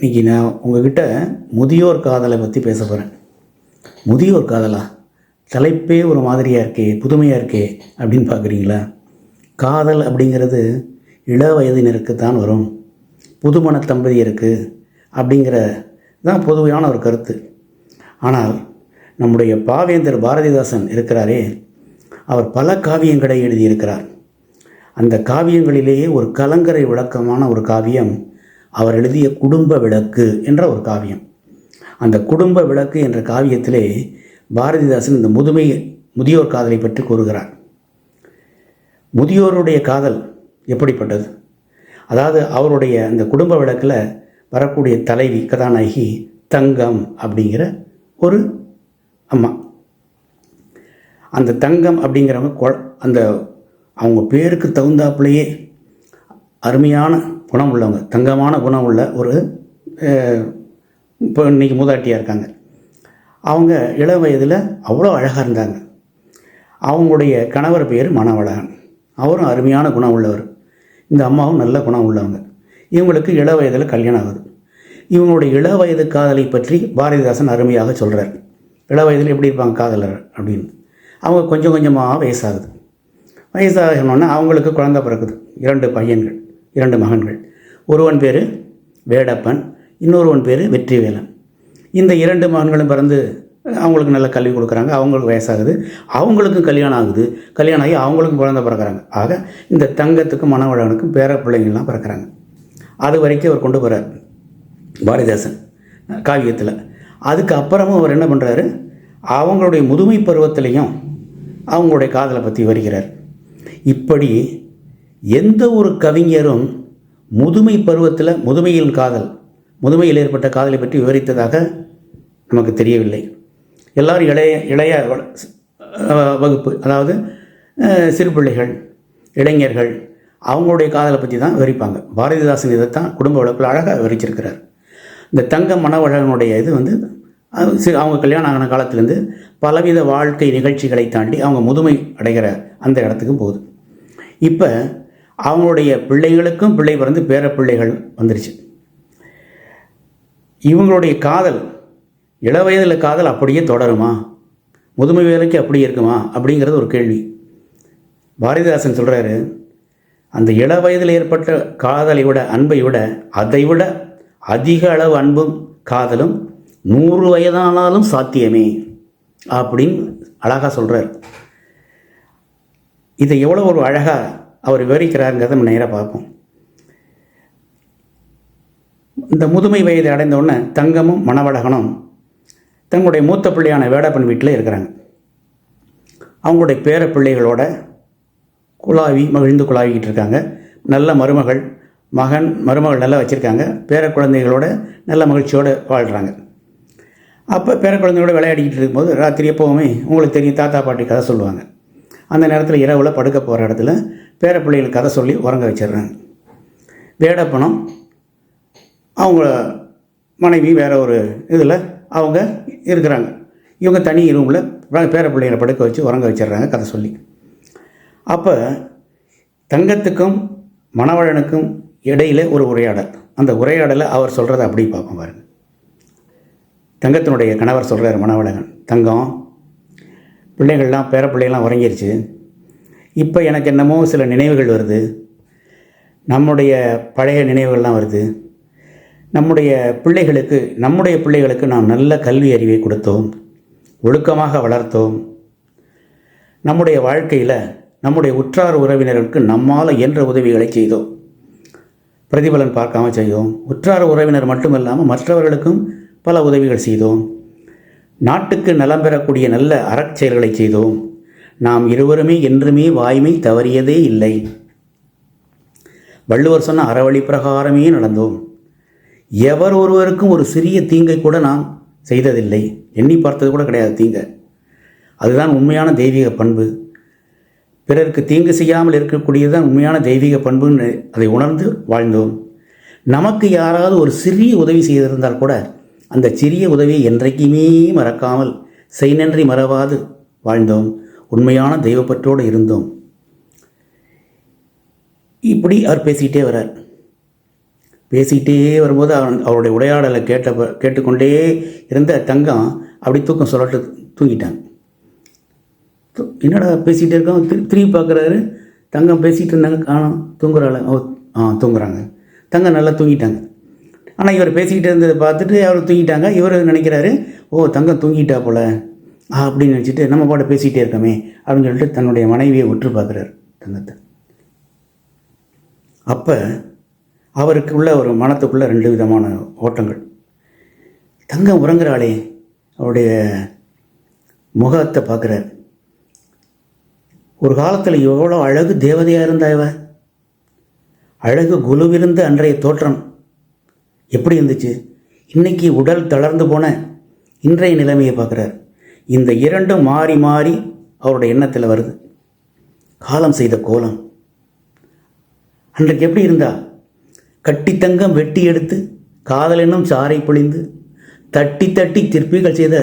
இன்றைக்கி நான் உங்ககிட்ட முதியோர் காதலை பற்றி பேச போகிறேன். முதியோர் காதலா? தலைப்பே ஒரு மாதிரியாக இருக்கே, புதுமையாக இருக்கே அப்படின்னு பார்க்குறீங்களா? காதல் அப்படிங்கிறது இள வயதினருக்கு தான் வரும், புதுமண தம்பதியருக்கு அப்படிங்கிற தான் பொதுவான ஒரு கருத்து. ஆனால் நம்முடைய பாவேந்தர் பாரதிதாசன் இருக்கிறாரே, அவர் பல காவியங்களை எழுதியிருக்கிறார். அந்த காவியங்களிலேயே ஒரு கலங்கரை விளக்கமான ஒரு காவியம் அவர் எழுதிய குடும்ப விளக்கு என்ற ஒரு காவியம். அந்த குடும்ப விளக்கு என்ற காவியத்திலே பாரதிதாசன் இந்த முதியோர் காதலை பற்றி கூறுகிறார். முதியோருடைய காதல் எப்படிப்பட்டது? அதாவது அவருடைய அந்த குடும்ப விளக்கில் வரக்கூடிய தலைவி கதாநாயகி தங்கம் அப்படிங்கிற ஒரு அம்மா. அந்த தங்கம் அப்படிங்கிறவங்க அந்த அவங்க பேருக்கு தகுந்தாப்புலேயே அருமையான குணம் உள்ளவங்க, தங்கமான குணம் உள்ள ஒரு இப்போ இன்றைக்கி மூதாட்டியாக இருக்காங்க. அவங்க இள வயதில் அவ்வளோ அழகாக இருந்தாங்க. அவங்களுடைய கணவர் பேர் மணவழகன், அவரும் அருமையான குணம் உள்ளவர். இந்த அம்மாவும் நல்ல குணம் உள்ளவங்க. இவங்களுக்கு இள வயதில் கல்யாணம் ஆகுது. இவங்களுடைய இள வயது காதலை பற்றி பாரதிதாசன் அருமையாக சொல்கிறார். இள வயதில் எப்படி இருப்பாங்க காதலர் அப்படின்னு. அவங்க கொஞ்சம் கொஞ்சமாக வயசாகுது. வயசாகணுன்னா அவங்களுக்கு குழந்தை பிறக்குது. 2 பையன்கள், 2 மகன்கள். ஒருவன் பேர் வேடப்பன், இன்னொருவன் பேர் வெற்றிவேலன். இந்த 2 மகன்களும் பிறந்து அவங்களுக்கு நல்ல கல்வி கொடுக்குறாங்க. அவங்களுக்கு வயசாகுது, அவங்களுக்கும் கல்யாணம் ஆகுது. கல்யாணம் ஆகி அவங்களுக்கும் குழந்தை பிறக்கிறாங்க. ஆக இந்த தங்கத்துக்கும் மணவழகனுக்கும் பேர பிள்ளைங்கள்லாம் பிறக்கிறாங்க. அது வரைக்கும் அவர் கொண்டு போகிறார் பாரதிதாசன் காவியத்தில். அதுக்கு அப்புறமும் அவர் என்ன பண்ணுறாரு, அவங்களுடைய முதுமை பருவத்திலையும் அவங்களுடைய காதலை பற்றி வருகிறார். இப்படி எந்த ஒரு கவிஞரும் முதுமை பருவத்தில் முதுமையில் ஏற்பட்ட காதலை பற்றி விவரித்ததாக நமக்கு தெரியவில்லை. எல்லோரும் இளைய வகுப்பு, அதாவது சிறு பிள்ளைகள், இளைஞர்கள், அவங்களுடைய காதலை பற்றி தான் விவரிப்பாங்க. பாரதிதாசன் இதைத்தான் குடும்ப வழக்கில் அழகாக விவரிச்சிருக்கிறார். இந்த தங்கம் மணவழகனுடைய இது அவங்க கல்யாணம் ஆகின காலத்திலேருந்து பலவித வாழ்க்கை நிகழ்ச்சிகளை தாண்டி அவங்க முதுமை அடைகிற அந்த இடத்துக்கும் போகுது. இப்போ அவங்களுடைய பிள்ளைகளுக்கும் பிள்ளை பிறந்து பேர பிள்ளைகள் வந்துருச்சு. இவங்களுடைய காதல் இள வயதில் காதல் அப்படியே தொடருமா, முதுமை வேலைக்கு அப்படியே இருக்குமா அப்படிங்கிறது ஒரு கேள்வி. பாரதிதாசன் சொல்கிறாரு, அந்த இள வயதில் ஏற்பட்ட காதலை விட, அன்பை விட, அதை விட அதிக அளவு அன்பும் காதலும் 100 வயதானாலும் சாத்தியமே அப்படின்னு அழகாக சொல்கிறார். இதை எவ்வளோ ஒரு அழகாக அவர் விவரிக்கிறாருங்கிறத நம்ம நேராக பார்ப்போம். இந்த முதுமை வயதை அடைந்தவுடனே தங்கமும் மணவழகனும் தங்களுடைய மூத்த பிள்ளையான வேடப்பன் வீட்டில் இருக்கிறாங்க. அவங்களுடைய பேர பிள்ளைகளோட மகிழ்ந்து குழாவிக்கிட்டு இருக்காங்க. நல்ல மருமகள் நல்லா வச்சுருக்காங்க. பேர குழந்தைகளோட நல்ல மகிழ்ச்சியோடு வாழ்கிறாங்க. அப்போ பேர குழந்தைகளோட விளையாடிக்கிட்டு இருக்கும்போது ராத்திரி எப்போவுமே உங்களுக்கு தெரியும், தாத்தா பாட்டி கதை சொல்லுவாங்க. அந்த நேரத்தில் இரவில் படுக்க போகிற இடத்துல பேர பிள்ளைகளுக்கு கதை சொல்லி உறங்க வச்சிடுறாங்க. வேடப்பனும் அவங்க மனைவி வேற ஒரு இதில் அவங்க இருக்கிறாங்க. இவங்க தனி ரூமில் பேர பிள்ளைகளை படுக்க வச்சு உறங்க வச்சிடுறாங்க கதை சொல்லி. அப்போ தங்கத்துக்கும் மணவழனுக்கும் இடையில் ஒரு உரையாடல். அந்த உரையாடலை அவர் சொல்கிறத அப்படி பார்ப்போம் பாருங்க. தங்கத்தினுடைய கணவர் சொல்கிறார் மணவழகன், தங்கம், பிள்ளைகள்லாம் பேர பிள்ளைகள்லாம் உறங்கிருச்சு. இப்போ எனக்கு என்னமோ சில நினைவுகள் வருது. நம்முடைய பழைய நினைவுகள்லாம் வருது. நம்முடைய பிள்ளைகளுக்கு நாம் நல்ல கல்வி அறிவை கொடுத்தோம், ஒழுக்கமாக வளர்த்தோம். நம்முடைய வாழ்க்கையில் நம்முடைய உற்றார் உறவினருக்கு நம்மால் இயன்ற உதவிகளை செய்தோம், பிரதிபலன் பார்க்காம செய்தோம். உற்றார் உறவினர் மட்டுமல்லாமல் மற்றவர்களுக்கும் பல உதவிகள் செய்தோம். நாட்டுக்கு நலம் பெறக்கூடிய நல்ல அறச்செயல்களை செய்தோம். நாம் இருவருமே என்றுமே வாய்மை தவறியதே இல்லை. வள்ளுவர் சொன்ன அறவழி பிரகாரமே நடந்தோம். எவர் ஒருவருக்கும் ஒரு சிறிய தீங்கை கூட நாம் செய்ததில்லை, எண்ணி பார்த்தது கூட கிடையாது தீங்கை. அதுதான் உண்மையான தெய்வீக பண்பு. பிறருக்கு தீங்கு செய்யாமல் இருக்கக்கூடியதுதான் உண்மையான தெய்வீக பண்புன்னு அதை உணர்ந்து வாழ்ந்தோம். நமக்கு யாராவது ஒரு சிறிய உதவி செய்திருந்தால் கூட அந்த சிறிய உதவியை என்றைக்குமே மறக்காமல் செய்நன்றி மறவாது வாழ்ந்தோம். உண்மையான தெய்வப்பற்றோடு இருந்தோம். இப்படி அவர் பேசிக்கிட்டே வரார். பேசிக்கிட்டே வரும்போது அவருடைய உரையாடலை கேட்டுக்கொண்டே இருந்த தங்கம் அப்படி தூக்கம் சொல்லட்டு தூங்கிட்டாங்க. என்னடா பேசிகிட்டே இருக்கோம், திரும்பி பார்க்குறாரு, தங்கம் பேசிகிட்டு இருந்தாங்க, காணும் தூங்குறாள். தூங்குறாங்க. தங்கம் நல்லா தூங்கிட்டாங்க. ஆனால் இவர் பேசிக்கிட்டு இருந்ததை பார்த்துட்டு அவர் தூங்கிட்டாங்க. இவர் நினைக்கிறாரு, தங்கம் தூங்கிட்டா போல் அப்படின்னு நினச்சிட்டு நம்ம பாட்டு பேசிகிட்டே இருக்கோமே அப்படின்னு சொல்லிட்டு தன்னுடைய மனைவியை உற்று பார்க்குறாரு தங்கத்தை. அப்போ அவருக்கு உள்ள ஒரு மனத்துக்குள்ளே 2 விதமான ஓட்டங்கள். தங்கம் உறங்குறாளே, அவருடைய முகத்தை பார்க்குறார். ஒரு காலத்தில் எவ்வளோ அழகு தேவதையாக இருந்தா இவ, அழகு குலுவிருந்த அன்றைய தோற்றம் எப்படி இருந்துச்சு, இன்னைக்கு உடல் தளர்ந்து போன இன்றைய நிலைமையை பார்க்குறார். இந்த 2ம் மாறி மாறி அவருடைய எண்ணத்தில் வருது. காலம் செய்த கோலம். அன்றைக்கு எப்படி இருந்தா, கட்டி தங்கம் வெட்டி எடுத்து காதல் என்னும் சாறை பொழிந்து தட்டி தட்டி திருப்பிகள் செய்த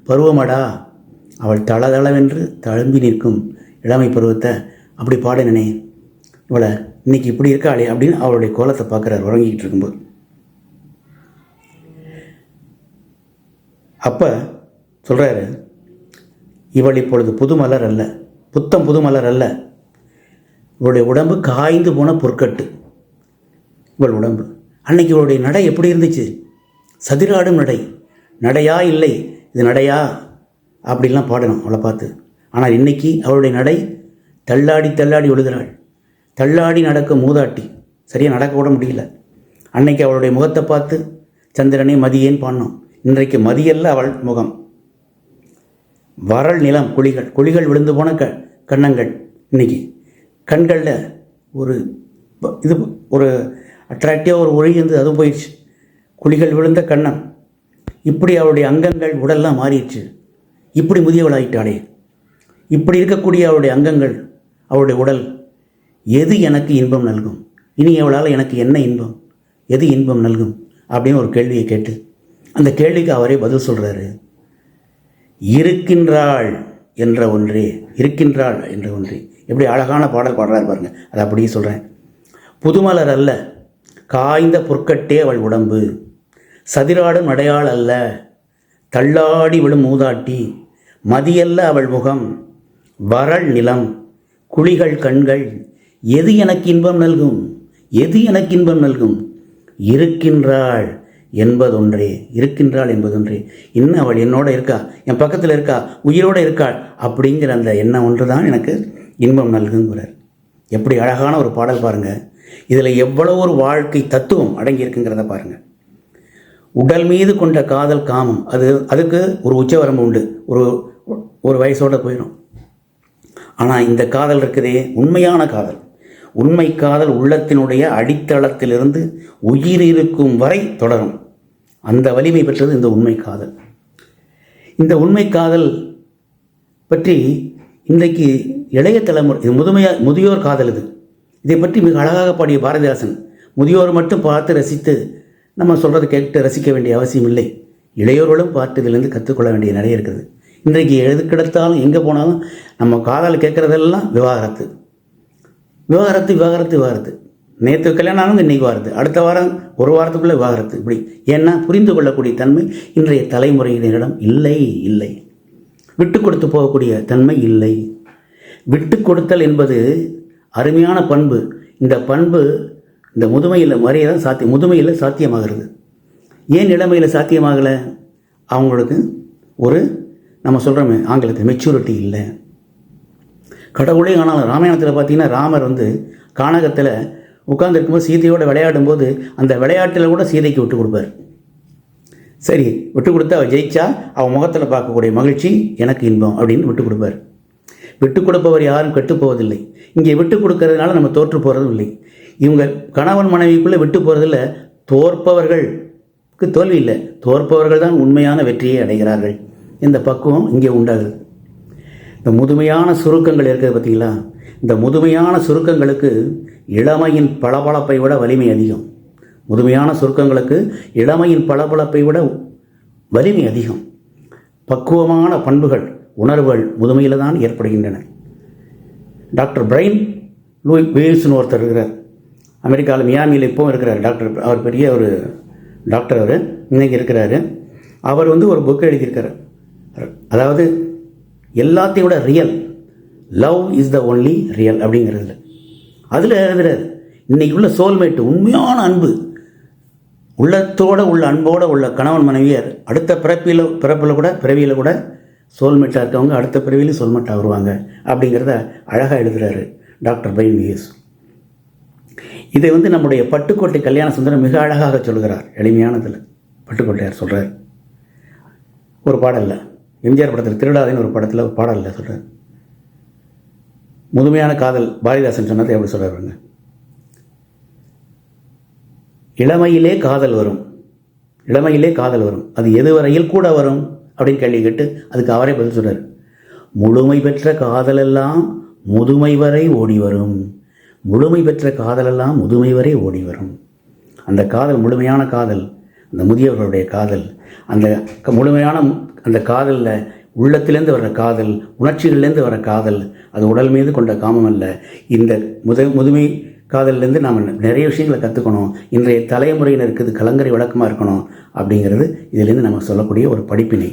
பருவமடா அவள் தளதளவென்று தழும்பி நிற்கும் இளமை பருவத்தை அப்படி பாடினே இவளை இன்னைக்கு இப்படி இருக்காளே அப்படின்னு அவளுடைய கோலத்தை பார்க்குறார் உறங்கிக்கிட்டு இருக்கும்போது. அப்போ சொல்கிறாரு, இவள் இப்பொழுது புதுமலர் அல்ல, புதுமலர் அல்ல, இவளுடைய உடம்பு காய்ந்து போன பொற்கட்டு இவள் உடம்பு. அன்னைக்கு இவளுடைய நடை எப்படி இருந்துச்சு, சதிராடும் நடை. நடையா இல்லை, இது நடையா அப்படிலாம் பாடணும் அவளை பார்த்து. ஆனால் இன்னைக்கு அவளுடைய நடை தள்ளாடி தள்ளாடி விழுகிறாள். தள்ளாடி நடக்கும் மூதாட்டி, சரியாக நடக்க கூட முடியல. அன்னைக்கு அவளுடைய முகத்தை பார்த்து சந்திரனே மதியேன்னு பாடினோம். இன்றைக்கு மதியல்ல அவள் முகம். வறள் நிலம், குழிகள் விழுந்து போன கன்னங்கள். இன்னைக்கு கண்களில் ஒரு அட்ராக்டிவாக ஒரு ஒளி இருந்து அதுவும் போயிடுச்சு. குழிகள் விழுந்த கண்ணம். இப்படி அவளுடைய அங்கங்கள் உடல்லாம் மாறிடுச்சு. இப்படி முதியவளாயிட்டாளே, இப்படி இருக்கக்கூடிய அவளுடைய அங்கங்கள், அவளுடைய உடல் எது எனக்கு இன்பம் நல்கும், இனி அவளால் எனக்கு என்ன இன்பம், எது இன்பம் நல்கும் அப்படின்னு ஒரு கேள்வியை கேட்டு அந்த கேள்விக்கு அவரே பதில் சொல்கிறாரு. இருக்கின்றாள் என்ற ஒன்றே, இருக்கின்றாள் என்ற ஒன்றே. எப்படி அழகான பாடல் பாடுறாரு பாருங்க. அதை அப்படியே சொல்கிறேன். புதுமலர் அல்ல, காய்ந்த பொற்கட்டே அவள் உடம்பு, சதிராடும் நடையாள் அல்ல, தள்ளாடி விழும் மூதாட்டி, மதியல்ல அவள் முகம், வறள் நிலம், குழிகள் கண்கள், எது எனக்கு இன்பம் நல்கும், எது எனக்கு இன்பம் நல்கும், இருக்கின்றாள் என்பதொன்றே, இருக்கின்றாள் என்பதொன்றே. இன்னும் அவள் என்னோட இருக்கா, என் பக்கத்தில் இருக்கா, உயிரோடு இருக்காள் அப்படிங்கிற அந்த எண்ணம் ஒன்று தான் எனக்கு இன்பம் நல்குங்கிறார். எப்படி அழகான ஒரு பாடல் பாருங்கள். இதில் எவ்வளோ ஒரு வாழ்க்கை தத்துவம் அடங்கியிருக்குங்கிறத பாருங்கள். உடல் மீது கொண்ட காதல் காமம், அதுக்கு ஒரு உச்சவரம்பு உண்டு, ஒரு வயசோடு போயிடும். ஆனால் இந்த காதல் இருக்குதே, உண்மையான காதல், உண்மை காதல் உள்ளத்தினுடைய அடித்தளத்திலிருந்து உயிர் இருக்கும் வரை தொடரும். அந்த வலிமை பெற்றது இந்த உண்மை காதல். இந்த உண்மை காதல் பற்றி இன்றைக்கு இளைய தலைமுறை, இது முதியோர் காதல். இதை பற்றி மிக அழகாக பாடிய பாரதிதாசன். முதியோர் மட்டும் பார்த்து ரசித்து நம்ம சொல்கிறது கேட்டு ரசிக்க வேண்டிய அவசியம் இல்லை, இளையோர்களும் பார்த்து இதிலிருந்து கற்றுக்கொள்ள வேண்டிய நிறைய இருக்குது. இன்றைக்கு எது கிடைத்தாலும் எங்கே போனாலும் நம்ம காதல் கேட்குறதெல்லாம் விவாகரத்து விவாகரத்து விவாகரத்து விவாகரத்து. நேற்று கல்யாணம் ஆனவங்க இன்றைக்கி விவாகரத்து, அடுத்த வாரம் ஒரு வாரத்துக்குள்ளே விவாகரத்து. இப்படி ஏன்னா புரிந்து கொள்ளக்கூடிய தன்மை இன்றைய தலைமுறையினரிடம் இல்லை. விட்டு கொடுத்து போகக்கூடிய தன்மை இல்லை. விட்டு கொடுத்தல் என்பது அருமையான பண்பு. இந்த பண்பு இந்த முதுமையில் வரையதான் முதுமையில் சாத்தியமாகிறது. ஏன் இளமையில் சாத்தியமாகலை? அவங்களுக்கு ஒரு நம்ம சொல்கிறோமே ஆங்கிலத்தில் மெச்சூரிட்டி இல்லை. கடவுளே ஆனாலும் ராமாயணத்தில் பார்த்தீங்கன்னா ராமர் கானகத்தில் உட்கார்ந்துருக்கும்போது சீதையோடு விளையாடும்போது அந்த விளையாட்டில் கூட சீதைக்கு விட்டு கொடுப்பார். சரி, விட்டு கொடுத்து அவள் ஜெயிச்சா அவன் முகத்தில் பார்க்கக்கூடிய மகிழ்ச்சி எனக்கு இன்பம் அப்படின்னு விட்டு கொடுப்பார். விட்டு கொடுப்பவர் யாரும் கெட்டுப்போவதில்லை. இங்கே விட்டு கொடுக்கறதுனால நம்ம தோற்று போகிறதும் இல்லை. இவங்க கணவன் மனைவிக்குள்ளே விட்டு போகிறதில்ல, தோற்பவர்களுக்கு தோல்வி இல்லை, தோற்பவர்கள் தான் உண்மையான வெற்றியை அடைகிறார்கள். இந்த பக்குவம் இங்கே உண்டாகுது. இந்த முதுமையான சுருக்கங்கள் இருக்கிறது பார்த்தீங்களா, இந்த முதுமையான சுருக்கங்களுக்கு இளமையின் பளபளப்பை விட வலிமை அதிகம். முதுமையான சுருக்கங்களுக்கு இளமையின் பளபளப்பை விட வலிமை அதிகம். பக்குவமான பண்புகள், உணர்வுகள் முதுமையில் தான் ஏற்படுகின்றன. டாக்டர் பிரைன் லூயிஸ்னு ஒருத்தர் இருக்கிறார். அமெரிக்காவில் மியாமியில் இப்போவும் இருக்கிறார் டாக்டர். அவர் பெரிய ஒரு டாக்டர். அவர் இன்னைக்கு இருக்கிறாரு. அவர் ஒரு புக் எழுதியிருக்கார். அதாவது எல்லாத்தையும் விட real, love is the only real அப்படிங்கிறதுல அதில் எழுதுறாரு. இன்னைக்கு உள்ள சோல்மேட்டு, உண்மையான அன்பு, உள்ளத்தோடு உள்ள அன்போடு உள்ள கணவன் மனைவியார் அடுத்த பிறவியில் கூட சோல்மேட்டாக இருக்கவங்க அடுத்த பிறவியிலும் சோல்மேட்டாக வருவாங்க அப்படிங்கிறத அழகாக எழுதுகிறாரு டாக்டர் பிரையன் ஹியூஸ். இதை நம்முடைய பட்டுக்கோட்டை கல்யாண சுந்தரம் மிக அழகாக சொல்கிறார். எளிமையானதில் பட்டுக்கோட்டையார் சொல்கிறார். ஒரு பாடலில், எம்ஜிஆர் படத்தில் திருடாதேன்னு ஒரு படத்தில் ஒரு பாடலில் சொல்கிறார். முதுமையான காதல் பாரதிதாசன் சொன்னதை எப்படி சொல்கிறாருங்க. இளமையிலே காதல் வரும், இளமையிலே காதல் வரும், அது எதுவரையில் கூட வரும் அப்படின்னு கேள்வி கேட்டு அதுக்கு அவரே பதில் சொல்கிறார். முழுமை பெற்ற காதலெல்லாம் முதுமை வரை ஓடி வரும், முழுமை பெற்ற காதலெல்லாம் முதுமை வரை ஓடி வரும். அந்த காதல் முழுமையான காதல், அந்த முதியவர்களுடைய காதல், அந்த முழுமையான அந்த காதலில் உள்ளத்திலேருந்து வர்ற காதல், உணர்ச்சிகள்லேருந்து வர காதல், அது உடல் மீது கொண்ட காமம் அல்ல. இந்த முதுமை காதல்லேருந்து நாம் நிறைய விஷயங்களை கற்றுக்கணும். இன்றைய தலைமுறையினருக்கு இது கலங்கரை விளக்கமாக இருக்கணும் அப்படிங்கிறது இதிலேருந்து நம்ம சொல்லக்கூடிய ஒரு படிப்பினை.